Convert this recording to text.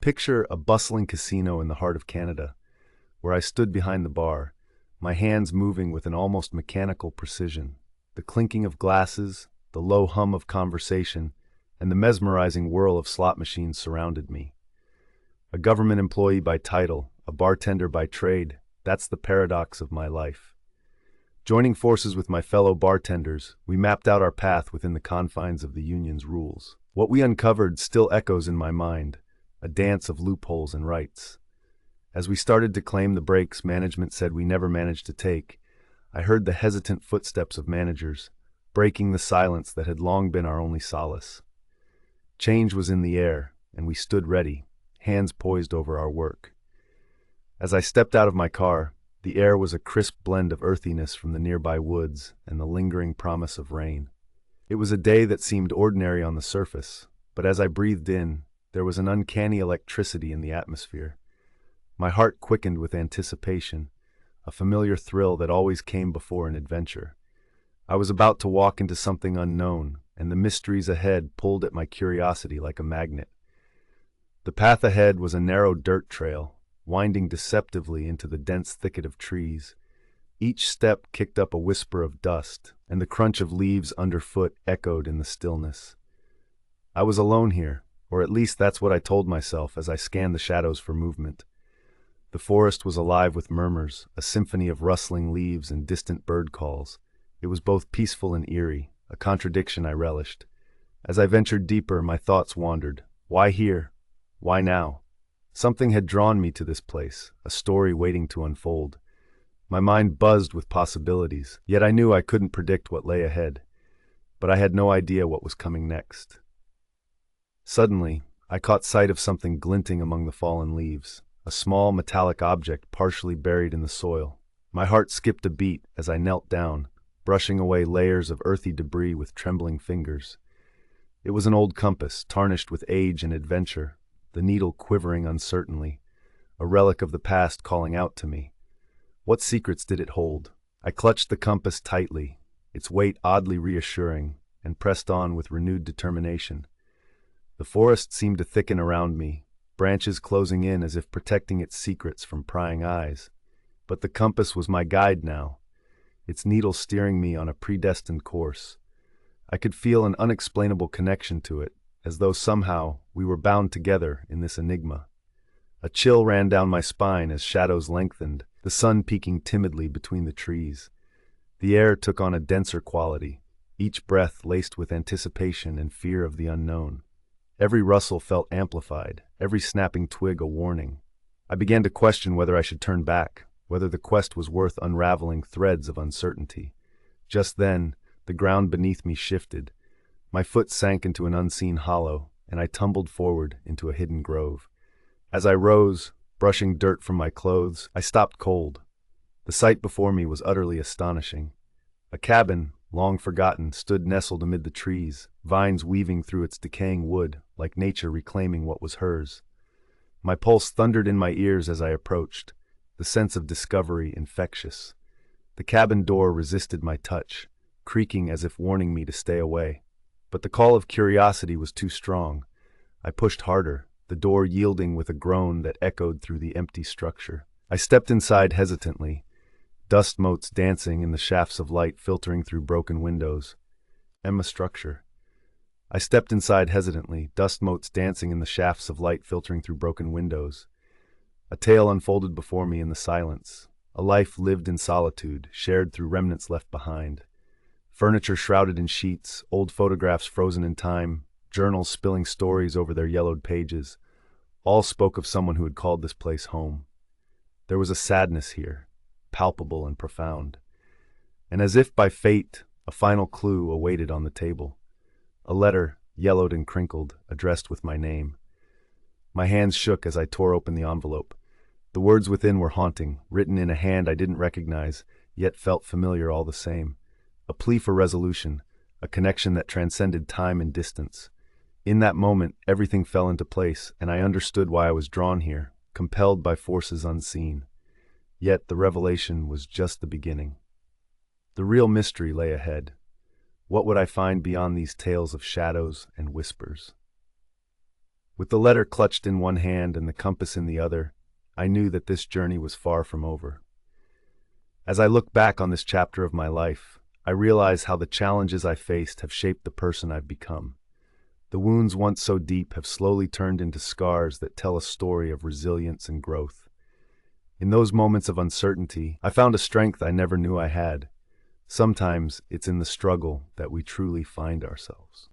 Picture a bustling casino in the heart of Canada, where I stood behind the bar, my hands moving with an almost mechanical precision. The clinking of glasses, the low hum of conversation, and the mesmerizing whirl of slot machines surrounded me. A government employee by title, a bartender by trade, that's the paradox of my life. Joining forces with my fellow bartenders, we mapped out our path within the confines of the union's rules. What we uncovered still echoes in my mind, a dance of loopholes and rights. As we started to claim the breaks management said we never managed to take, I heard the hesitant footsteps of managers, breaking the silence that had long been our only solace. Change was in the air, and we stood ready, hands poised over our work. As I stepped out of my car, the air was a crisp blend of earthiness from the nearby woods and the lingering promise of rain. It was a day that seemed ordinary on the surface, but as I breathed in, there was an uncanny electricity in the atmosphere. My heart quickened with anticipation, a familiar thrill that always came before an adventure. I was about to walk into something unknown, and the mysteries ahead pulled at my curiosity like a magnet. The path ahead was a narrow dirt trail, winding deceptively into the dense thicket of trees. Each step kicked up a whisper of dust, and the crunch of leaves underfoot echoed in the stillness. I was alone here, or at least that's what I told myself as I scanned the shadows for movement. The forest was alive with murmurs, a symphony of rustling leaves and distant bird calls. It was both peaceful and eerie, a contradiction I relished. As I ventured deeper, my thoughts wandered. Why here? Why now? Something had drawn me to this place, a story waiting to unfold. My mind buzzed with possibilities, yet I knew I couldn't predict what lay ahead. But I had no idea what was coming next. Suddenly, I caught sight of something glinting among the fallen leaves, a small metallic object partially buried in the soil. My heart skipped a beat as I knelt down, brushing away layers of earthy debris with trembling fingers. It was an old compass, tarnished with age and adventure, the needle quivering uncertainly, a relic of the past calling out to me. What secrets did it hold? I clutched the compass tightly, its weight oddly reassuring, and pressed on with renewed determination. The forest seemed to thicken around me, branches closing in as if protecting its secrets from prying eyes. But the compass was my guide now, its needle steering me on a predestined course. I could feel an unexplainable connection to it, as though somehow we were bound together in this enigma. A chill ran down my spine as shadows lengthened, the sun peeking timidly between the trees. The air took on a denser quality, each breath laced with anticipation and fear of the unknown. Every rustle felt amplified, every snapping twig a warning. I began to question whether I should turn back, whether the quest was worth unraveling threads of uncertainty. Just then, the ground beneath me shifted. My foot sank into an unseen hollow, and I tumbled forward into a hidden grove. As I rose, brushing dirt from my clothes, I stopped cold. The sight before me was utterly astonishing. A cabin, long forgotten, stood nestled amid the trees, vines weaving through its decaying wood, like nature reclaiming what was hers. My pulse thundered in my ears as I approached, the sense of discovery infectious. The cabin door resisted my touch, creaking as if warning me to stay away. But the call of curiosity was too strong. I pushed harder, the door yielding with a groan that echoed through the empty structure. I stepped inside hesitantly, dust motes dancing in the shafts of light filtering through broken windows. Emma structure. I stepped inside hesitantly, dust motes dancing in the shafts of light filtering through broken windows. A tale unfolded before me in the silence, a life lived in solitude, shared through remnants left behind. Furniture shrouded in sheets, old photographs frozen in time, journals spilling stories over their yellowed pages. All spoke of someone who had called this place home. There was a sadness here, palpable and profound. And as if by fate, a final clue awaited on the table. A letter, yellowed and crinkled, addressed with my name. My hands shook as I tore open the envelope. The words within were haunting, written in a hand I didn't recognize, yet felt familiar all the same. A plea for resolution, a connection that transcended time and distance. In that moment, everything fell into place, and I understood why I was drawn here, compelled by forces unseen. Yet the revelation was just the beginning. The real mystery lay ahead. What would I find beyond these tales of shadows and whispers? With the letter clutched in one hand and the compass in the other, I knew that this journey was far from over. As I look back on this chapter of my life, I realize how the challenges I faced have shaped the person I've become. The wounds once so deep have slowly turned into scars that tell a story of resilience and growth. In those moments of uncertainty, I found a strength I never knew I had. Sometimes it's in the struggle that we truly find ourselves.